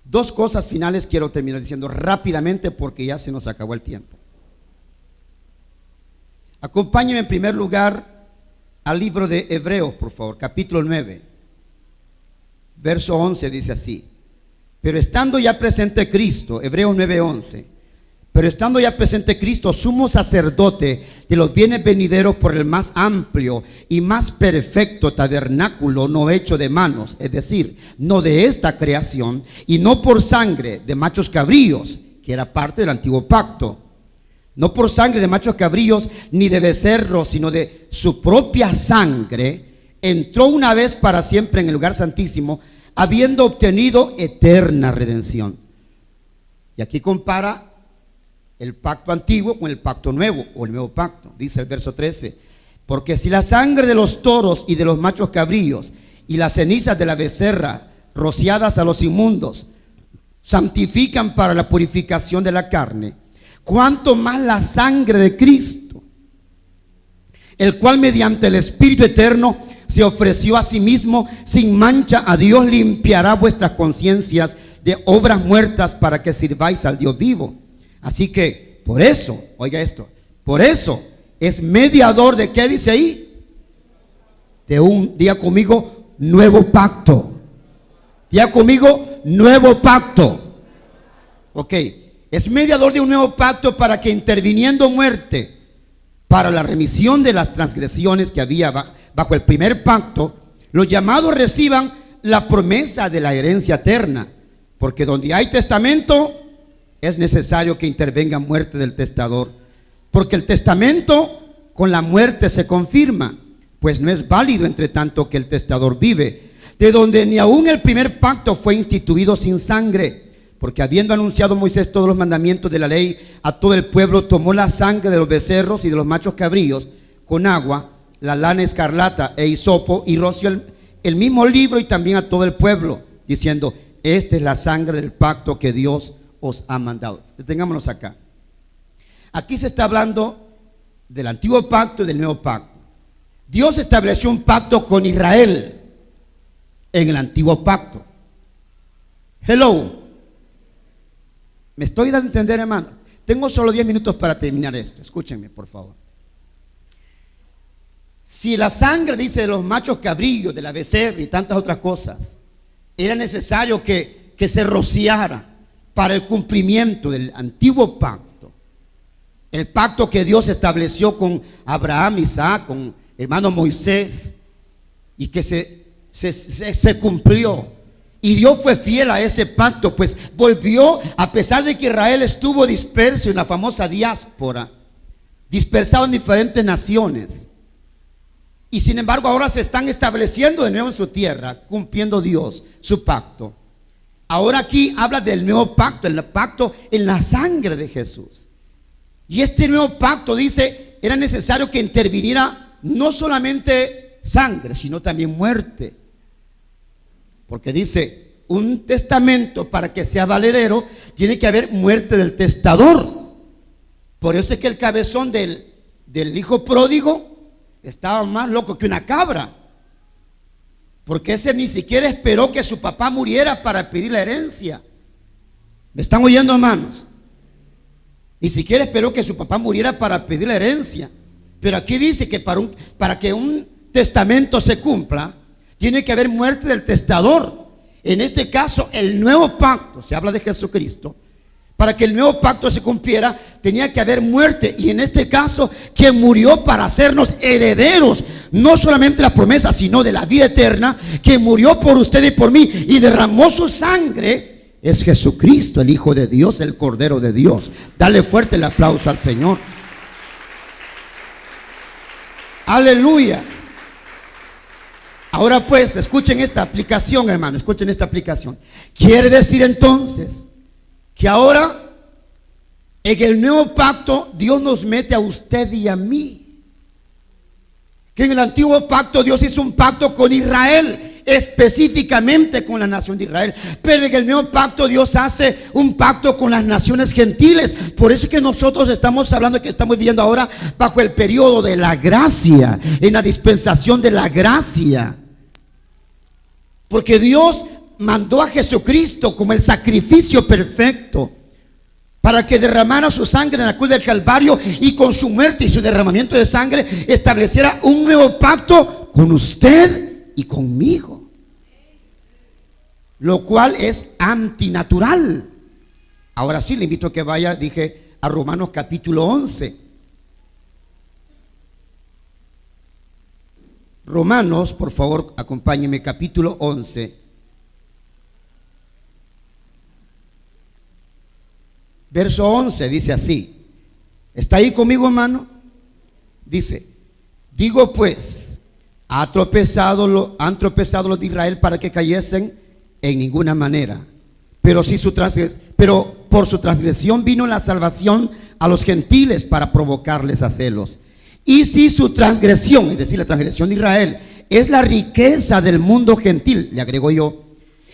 2 cosas finales quiero terminar diciendo rápidamente porque ya se nos acabó el tiempo. Acompáñenme en primer lugar al libro de Hebreos, por favor, capítulo 9, verso 11, dice así: Pero estando ya presente Cristo, Hebreos 9:11, pero estando ya presente Cristo, sumo sacerdote de los bienes venideros por el más amplio y más perfecto tabernáculo no hecho de manos, es decir, no de esta creación, y no por sangre de machos cabríos, que era parte del antiguo pacto, no por sangre de machos cabríos ni de becerros, sino de su propia sangre, entró una vez para siempre en el lugar santísimo, habiendo obtenido eterna redención. Y aquí compara el pacto antiguo con el pacto nuevo, o el nuevo pacto. Dice el verso 13: porque si la sangre de los toros y de los machos cabríos y las cenizas de la becerra rociadas a los inmundos santifican para la purificación de la carne, cuánto más la sangre de Cristo, el cual mediante el Espíritu eterno se ofreció a sí mismo sin mancha a Dios, limpiará vuestras conciencias de obras muertas para que sirváis al Dios vivo. Así que por eso, oiga esto, por eso es mediador de, ¿qué dice ahí? De un, diga conmigo, nuevo pacto. Diga conmigo, nuevo pacto. Ok, es mediador de un nuevo pacto para que, interviniendo muerte para la remisión de las transgresiones que había bajo el primer pacto, los llamados reciban la promesa de la herencia eterna. Porque donde hay testamento es necesario que intervenga muerte del testador, porque el testamento con la muerte se confirma, pues no es válido entre tanto que el testador vive, de donde ni aun el primer pacto fue instituido sin sangre, porque habiendo anunciado Moisés todos los mandamientos de la ley a todo el pueblo, tomó la sangre de los becerros y de los machos cabríos con agua, la lana escarlata e hisopo, y roció el mismo libro y también a todo el pueblo, diciendo: esta es la sangre del pacto que Dios os ha mandado. Detengámonos acá. Aquí se está hablando del antiguo pacto y del nuevo pacto. Dios estableció un pacto con Israel en el antiguo pacto. Hello. ¿Me estoy dando a entender, hermano? Tengo solo 10 minutos para terminar esto. Escúchenme, por favor. Si la sangre, dice, de los machos cabrillos, de la becerra y tantas otras cosas, era necesario que se rociara para el cumplimiento del antiguo pacto, el pacto que Dios estableció con Abraham, Isaac, con hermano Moisés, y que se cumplió. Y Dios fue fiel a ese pacto, pues volvió, a pesar de que Israel estuvo disperso en la famosa diáspora, dispersado en diferentes naciones, y sin embargo ahora se están estableciendo de nuevo en su tierra, cumpliendo Dios su pacto. Ahora aquí habla del nuevo pacto, el pacto en la sangre de Jesús. Y este nuevo pacto, dice, era necesario que interviniera no solamente sangre, sino también muerte. Porque dice, un testamento para que sea valedero, tiene que haber muerte del testador. Por eso es que el cabezón del hijo pródigo estaba más loco que una cabra, porque ese ni siquiera esperó que su papá muriera para pedir la herencia. ¿Me están oyendo, hermanos? Ni siquiera esperó que su papá muriera para pedir la herencia. Pero aquí dice que para que un testamento se cumpla, tiene que haber muerte del testador. En este caso, el nuevo pacto, se habla de Jesucristo. Para que el nuevo pacto se cumpliera, tenía que haber muerte. Y en este caso, quien murió para hacernos herederos, no solamente la promesa, sino de la vida eterna, que murió por usted y por mí y derramó su sangre, es Jesucristo, el Hijo de Dios, el Cordero de Dios. Dale fuerte el aplauso al Señor. Aleluya. Ahora pues, escuchen esta aplicación, hermano, escuchen esta aplicación. Quiere decir entonces que ahora en el nuevo pacto Dios nos mete a usted y a mí. Que en el antiguo pacto Dios hizo un pacto con Israel, específicamente con la nación de Israel. Pero en el nuevo pacto Dios hace un pacto con las naciones gentiles. Por eso es que nosotros estamos hablando, que estamos viviendo ahora bajo el periodo de la gracia, en la dispensación de la gracia. Porque Dios mandó a Jesucristo como el sacrificio perfecto para que derramara su sangre en la cruz del Calvario, y con su muerte y su derramamiento de sangre estableciera un nuevo pacto con usted y conmigo. lo cual es antinatural. Ahora sí, le invito a que vaya, dije, a Romanos capítulo 11. Romanos, por favor, acompáñeme, capítulo 11. Verso 11 dice así. ¿Está ahí conmigo, hermano? Dice, digo pues, han tropezado los de Israel para que cayesen en ninguna manera. Pero por su transgresión vino la salvación a los gentiles para provocarles a celos. Y si su transgresión, es decir, la transgresión de Israel, es la riqueza del mundo gentil, le agrego yo,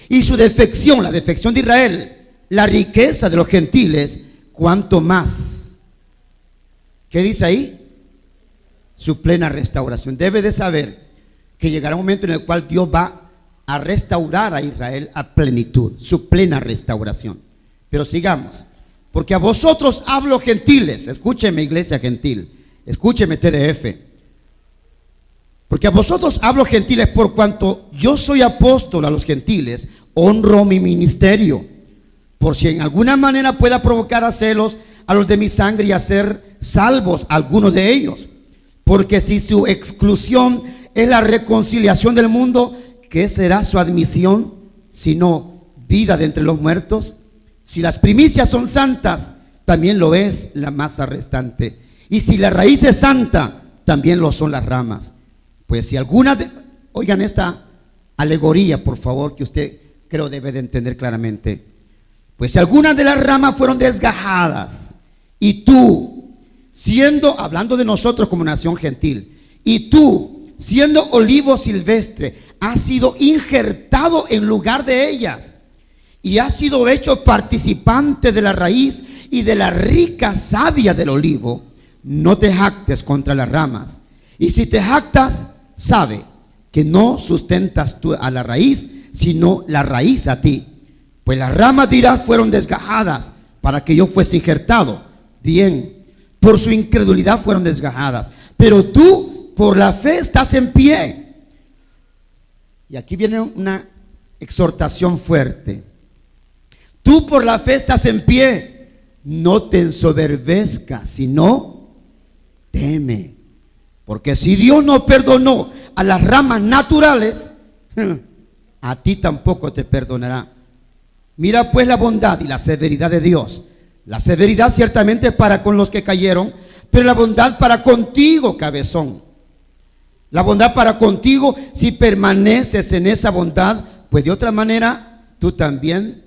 y su defección, la defección de Israel, la riqueza de los gentiles, ¿cuánto más? ¿Qué dice ahí? Su plena restauración. Debe de saber que llegará un momento en el cual Dios va a restaurar a Israel a plenitud, su plena restauración. Pero sigamos, porque a vosotros hablo gentiles, escúcheme iglesia gentil, escúcheme TDF, porque a vosotros hablo gentiles por cuanto yo soy apóstol a los gentiles, honro mi ministerio, por si en alguna manera pueda provocar a celos a los de mi sangre y hacer salvos a algunos de ellos. Porque si su exclusión es la reconciliación del mundo, ¿qué será su admisión sino vida de entre los muertos? Si las primicias son santas, también lo es la masa restante. Y si la raíz es santa, también lo son las ramas. Pues si oigan esta alegoría, por favor, que usted creo debe de entender claramente. Pues si algunas de las ramas fueron desgajadas, y tú, hablando de nosotros como nación gentil, y tú, siendo olivo silvestre, has sido injertado en lugar de ellas, y has sido hecho participante de la raíz y de la rica savia del olivo, no te jactes contra las ramas. Y si te jactas, sabe que no sustentas tú a la raíz, sino la raíz a ti. Pues las ramas dirás fueron desgajadas para que yo fuese injertado. Bien, por su incredulidad fueron desgajadas, pero tú por la fe estás en pie. Y aquí viene una exhortación fuerte. Tú por la fe estás en pie, no te ensoberbezcas, sino teme. Porque si Dios no perdonó a las ramas naturales, a ti tampoco te perdonará. Mira pues la bondad y la severidad de Dios. La severidad ciertamente para con los que cayeron, pero la bondad para contigo, cabezón. La bondad para contigo si permaneces en esa bondad, pues de otra manera tú también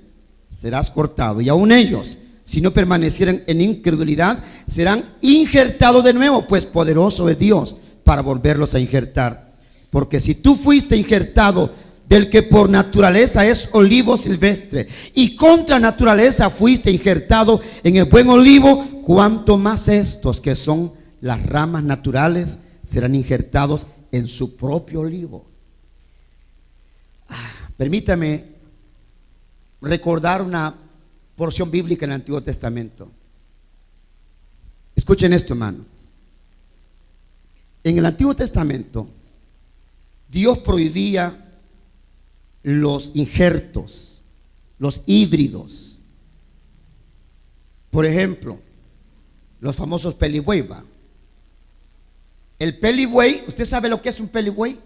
serás cortado. Y aún ellos, si no permanecieran en incredulidad, serán injertados de nuevo, pues poderoso es Dios para volverlos a injertar. Porque si tú fuiste injertado del que por naturaleza es olivo silvestre, y contra naturaleza fuiste injertado en el buen olivo, cuanto más estos que son las ramas naturales serán injertados en su propio olivo. Permítame recordar una porción bíblica en el Antiguo Testamento. Escuchen esto, hermano. En el Antiguo Testamento Dios prohibía los injertos, los híbridos. Por ejemplo, los famosos peligüey. El peligüey, ¿usted sabe lo que es un peligüey?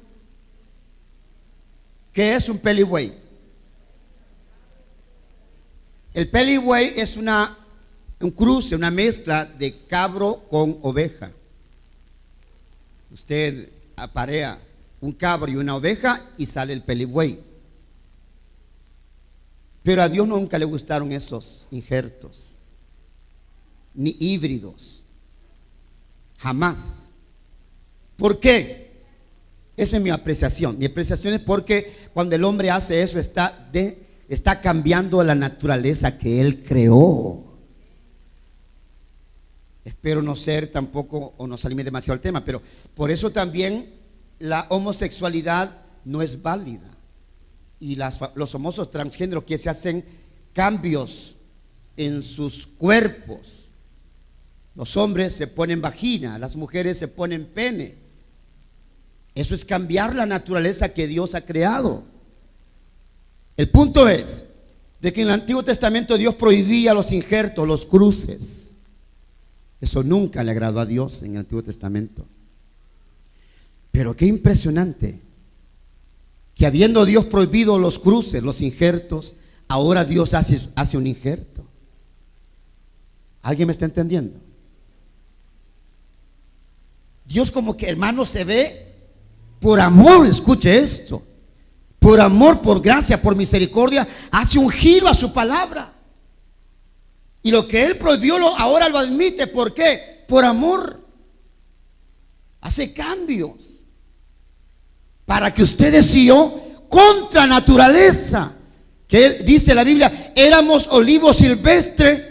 ¿Qué es un peligüey? El peligüey es un cruce, una mezcla de cabro con oveja. Usted aparea un cabro y una oveja y sale el peligüey. Pero a Dios nunca le gustaron esos injertos, ni híbridos, jamás. ¿Por qué? Esa es mi apreciación. Mi apreciación es porque cuando el hombre hace eso está cambiando la naturaleza que él creó. Espero no ser tampoco o no salirme demasiado al tema, pero por eso también la homosexualidad no es válida. Y los famosos transgéneros que se hacen cambios en sus cuerpos. Los hombres se ponen vagina, las mujeres se ponen pene. Eso es cambiar la naturaleza que Dios ha creado. El punto es de que en el Antiguo Testamento Dios prohibía los injertos, los cruces. Eso nunca le agradó a Dios en el Antiguo Testamento. Pero qué impresionante que habiendo Dios prohibido los cruces, los injertos, ahora Dios hace un injerto. ¿Alguien me está entendiendo? Dios como que, hermano, se ve por amor, escuche esto, por amor, por gracia, por misericordia, hace un giro a su palabra. Y lo que Él prohibió ahora lo admite. ¿Por qué? Por amor. Hace cambios para que ustedes y yo, contra naturaleza, que dice la Biblia, éramos olivos silvestres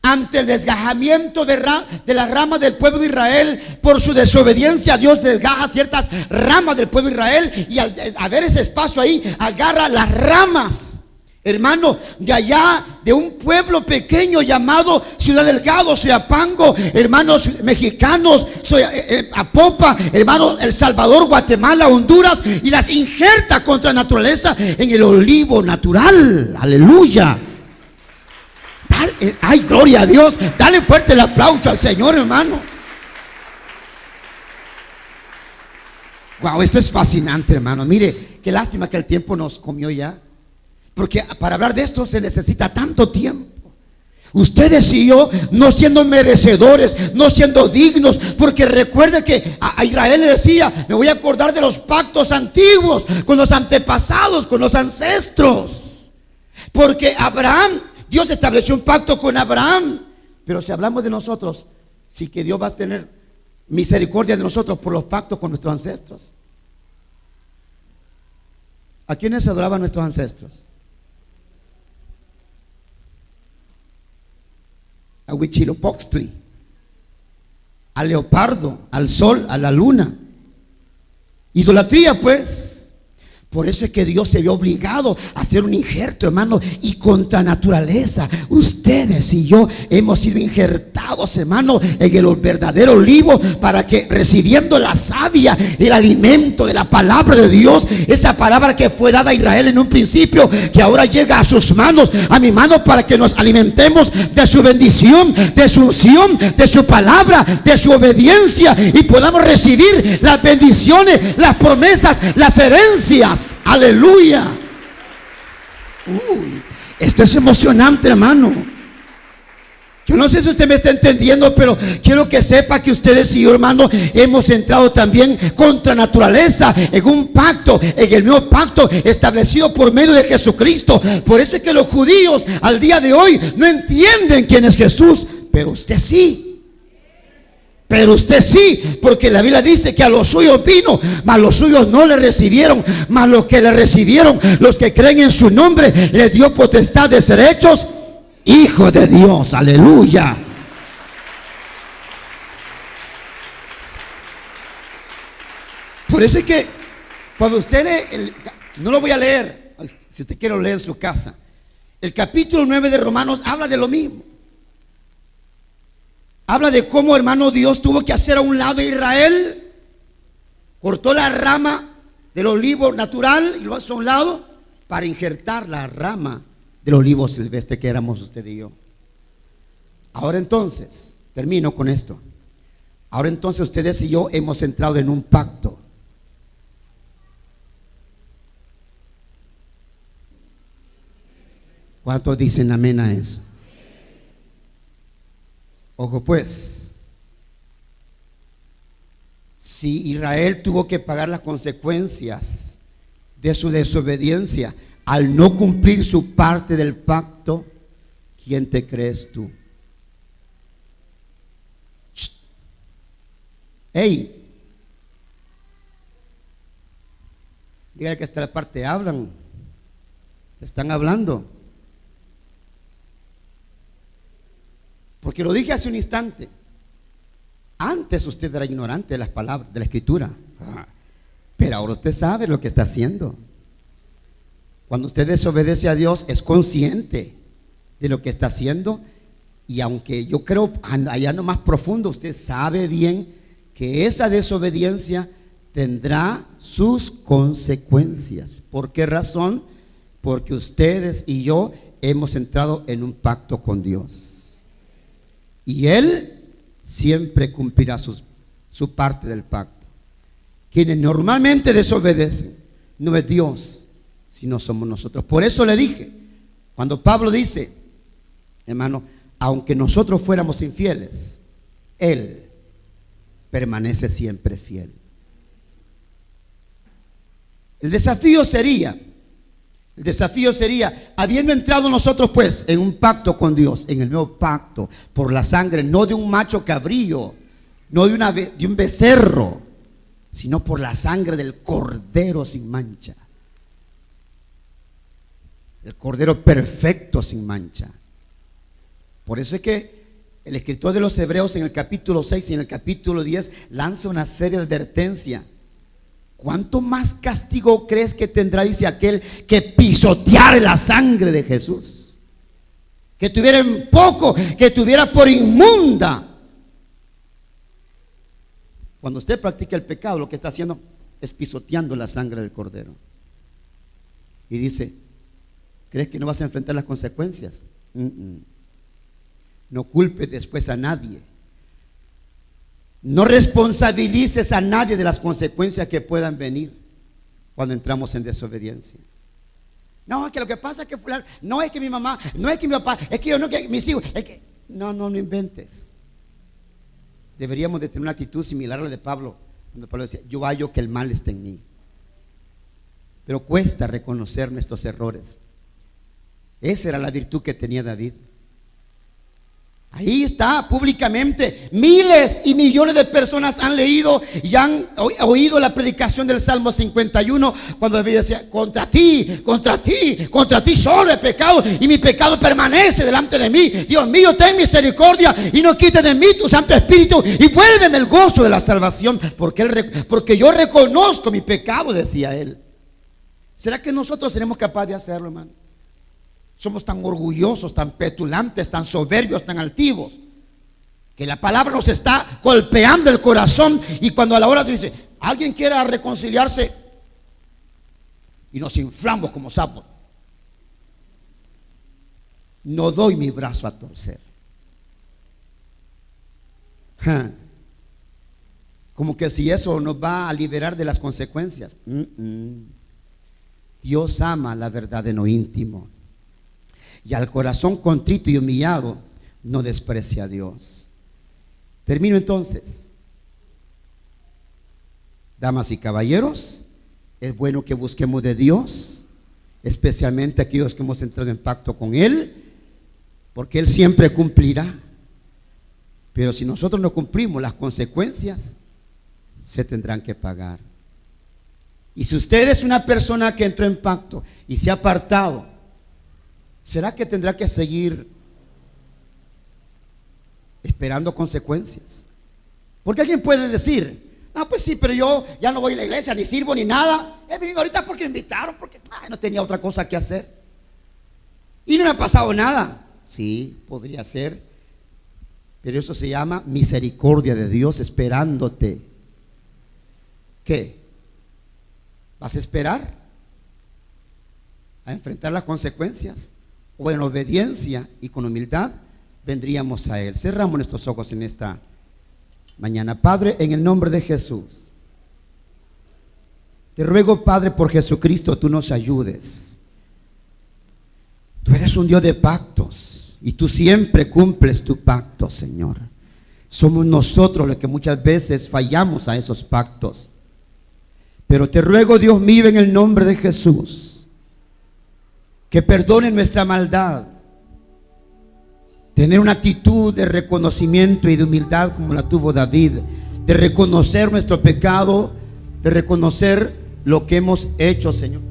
ante el desgajamiento de las ramas del pueblo de Israel. Por su desobediencia, Dios desgaja ciertas ramas del pueblo de Israel, y al haber ese espacio ahí, agarra las ramas, hermano, de allá, de un pueblo pequeño llamado Ciudad Delgado, Soyapango, hermanos mexicanos, Apopa, hermanos, El Salvador, Guatemala, Honduras, y las injerta contra naturaleza en el olivo natural. Aleluya. Ay, gloria a Dios. Dale fuerte el aplauso al Señor, hermano. Wow, esto es fascinante, hermano. Mire, qué lástima que el tiempo nos comió ya, porque para hablar de esto se necesita tanto tiempo. Ustedes y yo, no siendo merecedores, no siendo dignos, porque recuerde que a Israel le decía: me voy a acordar de los pactos antiguos con los antepasados, con los ancestros. Porque Abraham, Dios estableció un pacto con Abraham. Pero si hablamos de nosotros, sí que Dios va a tener misericordia de nosotros por los pactos con nuestros ancestros. ¿A quiénes adoraban nuestros ancestros? A Huitzilopochtli, al leopardo, al sol, a la luna. Idolatría, pues. Por eso es que Dios se vio obligado a hacer un injerto, hermano, y contra naturaleza. Ustedes y yo hemos sido injertados, hermano, en el verdadero olivo, para que, recibiendo la savia, el alimento de la palabra de Dios, esa palabra que fue dada a Israel en un principio, que ahora llega a sus manos, a mi mano, para que nos alimentemos de su bendición, de su unción, de su palabra, de su obediencia, y podamos recibir las bendiciones, las promesas, las herencias. Aleluya. Uy, esto es emocionante, hermano. Yo no sé si usted me está entendiendo, pero quiero que sepa que ustedes y yo, hermano, hemos entrado también contra naturaleza en un pacto, en el nuevo pacto establecido por medio de Jesucristo. Por eso es que los judíos al día de hoy no entienden quién es Jesús, pero usted sí. Pero usted sí, porque la Biblia dice que a los suyos vino, mas los suyos no le recibieron. Mas los que le recibieron, los que creen en su nombre, le dio potestad de ser hechos hijos de Dios. Aleluya. Por eso es que cuando usted lee, no lo voy a leer, si usted quiere lo lee en su casa, el capítulo 9 de Romanos habla de lo mismo. Habla de cómo, hermano, Dios tuvo que hacer a un lado a Israel. Cortó la rama del olivo natural y lo hizo a un lado para injertar la rama del olivo silvestre que éramos usted y yo. Ahora entonces, termino con esto. Ahora entonces ustedes y yo hemos entrado en un pacto. ¿Cuántos dicen amén a eso? Ojo pues, si Israel tuvo que pagar las consecuencias de su desobediencia al no cumplir su parte del pacto, ¿quién te crees tú? Hey, dígale que esta parte hablan, te están hablando. Porque lo dije hace un instante. Antes usted era ignorante de las palabras, de la escritura. Pero ahora usted sabe lo que está haciendo. Cuando usted desobedece a Dios, es consciente de lo que está haciendo. Y aunque yo creo allá no más profundo, usted sabe bien que esa desobediencia tendrá sus consecuencias. ¿Por qué razón? porque ustedes y yo hemos entrado en un pacto con Dios. Y Él siempre cumplirá su parte del pacto. Quienes normalmente desobedecen no es Dios, sino somos nosotros. Por eso le dije, cuando Pablo dice, hermano, aunque nosotros fuéramos infieles, Él permanece siempre fiel. El desafío sería, habiendo entrado nosotros pues en un pacto con Dios, en el nuevo pacto, por la sangre, no de un macho cabrío, no de un becerro, sino por la sangre del cordero sin mancha. El cordero perfecto sin mancha. Por eso es que el escritor de los Hebreos en el capítulo 6 y en el capítulo 10 lanza una serie de advertencias. ¿Cuánto más castigo crees que tendrá, dice aquel, que pisotear la sangre de Jesús? Que tuviera en poco, que tuviera por inmunda. Cuando usted practica el pecado, lo que está haciendo es pisoteando la sangre del cordero. Y dice, ¿crees que no vas a enfrentar las consecuencias? No culpes después a nadie. No responsabilices a nadie de las consecuencias que puedan venir cuando entramos en desobediencia. No, es que lo que pasa es que fulano, no es que mi mamá, no es que mi papá, es que yo no, que mis hijos, es que no inventes. Deberíamos de tener una actitud similar a la de Pablo, cuando Pablo decía, yo hallo que el mal está en mí. Pero cuesta reconocer nuestros errores. Esa era la virtud que tenía David. Ahí está, públicamente. Miles y millones de personas han leído y han oído la predicación del Salmo 51, cuando David decía, contra ti solo he pecado y mi pecado permanece delante de mí. Dios mío, ten misericordia y no quites de mí tu Santo Espíritu y vuélveme el gozo de la salvación, porque yo reconozco mi pecado, decía él. ¿Será que nosotros seremos capaces de hacerlo, hermano? Somos tan orgullosos, tan petulantes, tan soberbios, tan altivos, que la palabra nos está golpeando el corazón, y cuando a la hora se dice, alguien quiera reconciliarse, y nos inflamos como sapos. No doy mi brazo a torcer. Como que si eso nos va a liberar de las consecuencias. Dios ama la verdad en lo íntimo. Y al corazón contrito y humillado no desprecia a Dios. Termino entonces. Damas y caballeros, es bueno que busquemos de Dios, especialmente aquellos que hemos entrado en pacto con Él, porque Él siempre cumplirá. Pero si nosotros no cumplimos, las consecuencias se tendrán que pagar. Y si usted es una persona que entró en pacto y se ha apartado, ¿será que tendrá que seguir esperando consecuencias? Porque alguien puede decir, no, pues sí, pero yo ya no voy a la iglesia, ni sirvo, ni nada. He venido ahorita porque me invitaron, porque no tenía otra cosa que hacer. Y no me ha pasado nada. Sí, podría ser. Pero eso se llama misericordia de Dios esperándote. ¿Qué? ¿Vas a esperar a enfrentar las consecuencias? O en obediencia y con humildad vendríamos a Él. Cerramos nuestros ojos en esta mañana. Padre, en el nombre de Jesús, te ruego, Padre, por Jesucristo, tú nos ayudes. Tú eres un Dios de pactos y tú siempre cumples tu pacto, Señor. Somos nosotros los que muchas veces fallamos a esos pactos. Pero te ruego, Dios mío, en el nombre de Jesús, que perdone nuestra maldad, tener una actitud de reconocimiento y de humildad como la tuvo David, de reconocer nuestro pecado, de reconocer lo que hemos hecho, Señor.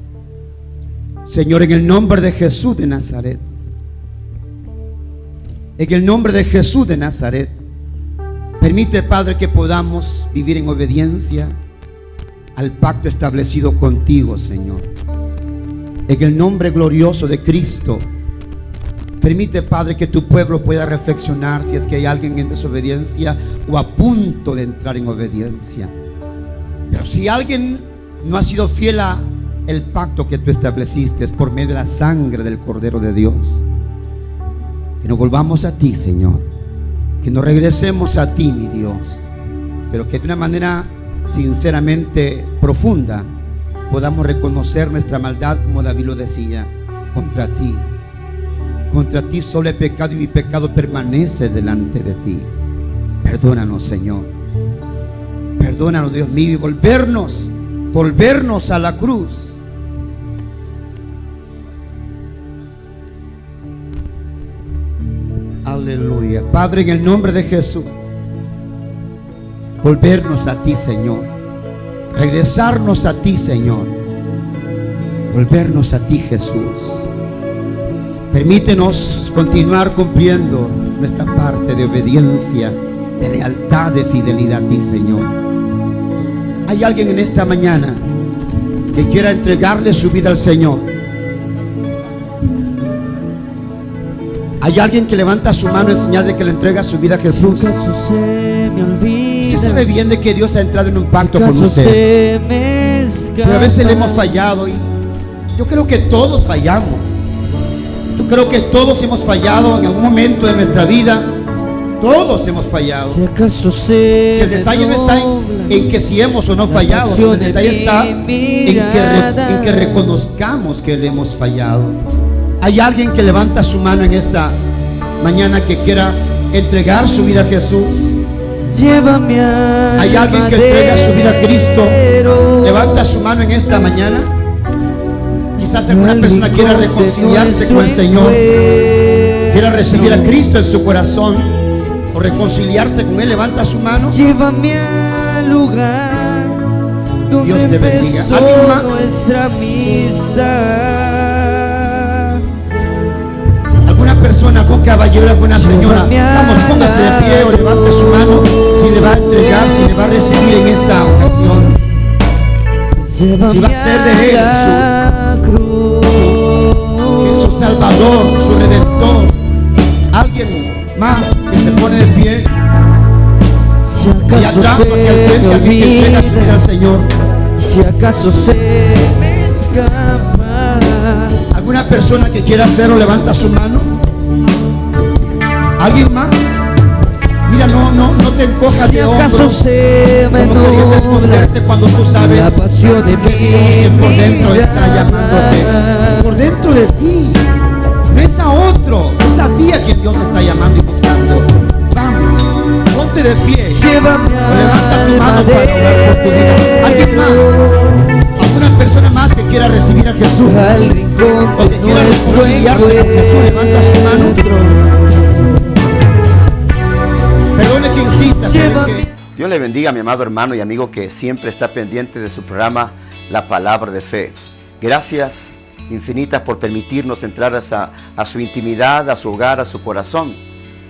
Señor, en el nombre de Jesús de Nazaret, en el nombre de Jesús de Nazaret, permite, Padre, que podamos vivir en obediencia al pacto establecido contigo, Señor. En el nombre glorioso de Cristo, permite, Padre, que tu pueblo pueda reflexionar si es que hay alguien en desobediencia o a punto de entrar en obediencia. Pero si alguien no ha sido fiel a el pacto que tú estableciste por medio de la sangre del Cordero de Dios. Que nos volvamos a ti, Señor, que nos regresemos a ti, mi Dios, pero que de una manera sinceramente profunda podamos reconocer nuestra maldad, como David lo decía, contra ti. Contra ti solo he pecado y mi pecado permanece delante de ti. Perdónanos, Señor. Perdónanos, Dios mío, y volvernos a la cruz. Aleluya. Padre, en el nombre de Jesús, volvernos a ti, Señor. Regresarnos a ti, Señor. Volvernos a ti, Jesús. Permítenos continuar cumpliendo nuestra parte de obediencia, de lealtad, de fidelidad a ti, Señor. Hay alguien en esta mañana que quiera entregarle su vida al Señor. Hay alguien que levanta su mano en señal de que le entrega su vida a Jesús. Usted sabe bien de que Dios ha entrado en un pacto con usted, pero a veces le hemos fallado, y yo creo que todos fallamos. Yo creo que todos hemos fallado en algún momento de nuestra vida. Todos hemos fallado. Si el detalle no está en que si hemos o no fallado, el detalle está en que reconozcamos que le hemos fallado. Hay alguien que levanta su mano en esta mañana que quiera entregar su vida a Jesús. Hay alguien que entrega su vida a Cristo. Levanta su mano en esta mañana. Quizás alguna persona quiera reconciliarse con el Señor, quiera recibir a Cristo en su corazón o reconciliarse con Él. Levanta su mano. Llévame al lugar donde Dios te bendiga. empezó ¿Alguien más? nuestra amistad. Alguna persona, algún caballero, alguna señora, vamos, póngase de pie o levante su mano si le va a entregar, si le va a recibir en esta ocasión, si va a ser de Él su Salvador, su Redentor. Alguien más que se pone de pie. Si Y acaso atrás, se porque al frente me alguien que entrega su vida al Señor. si acaso se me escapa. ¿Alguna persona que quiera hacerlo levanta su mano? ¿Alguien más? Mira, no te encojas Si de acaso hombros se me como queriendo nubla esconderte cuando tú sabes la pasión de que Dios por dentro está mirada. llamándote. Por dentro de ti. No es a otro, es a ti a quien Dios está llamando y buscando. Vamos, ponte de pie. Llévame O levanta tu mano para orar por tu vida. ¿Alguien más? ¿Alguna persona más que quiera recibir a Jesús? al rincón O que de quiera nuestro reconciliarse con Jesús, levanta su mano. Perdone que insista, pero es que Dios le bendiga a mi amado hermano y amigo que siempre está pendiente de su programa La Palabra de Fe. Gracias infinitas por permitirnos entrar a su intimidad, a su hogar, a su corazón.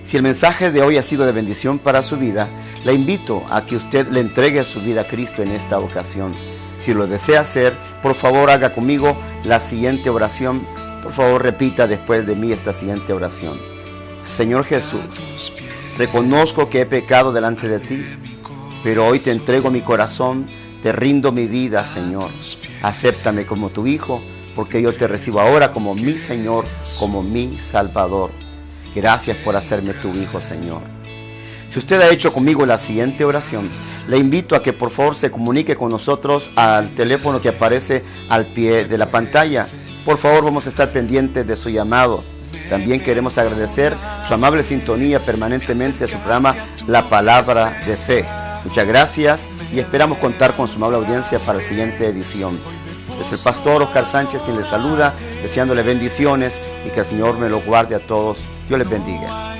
Si el mensaje de hoy ha sido de bendición para su vida, le invito a que usted le entregue su vida a Cristo en esta ocasión. Si lo desea hacer, por favor haga conmigo la siguiente oración. Por favor repita después de mí esta siguiente oración. Señor Jesús, reconozco que he pecado delante de ti, pero hoy te entrego mi corazón, te rindo mi vida, Señor. Acéptame como tu hijo, porque yo te recibo ahora como mi Señor, como mi Salvador. Gracias por hacerme tu hijo, Señor. Si usted ha hecho conmigo la siguiente oración, le invito a que por favor se comunique con nosotros al teléfono que aparece al pie de la pantalla. Por favor, vamos a estar pendientes de su llamado. También queremos agradecer su amable sintonía permanentemente a su programa La Palabra de Fe. Muchas gracias y esperamos contar con su amable audiencia para la siguiente edición. Es el pastor Oscar Sánchez quien les saluda, deseándole bendiciones y que el Señor me lo guarde a todos. Dios les bendiga.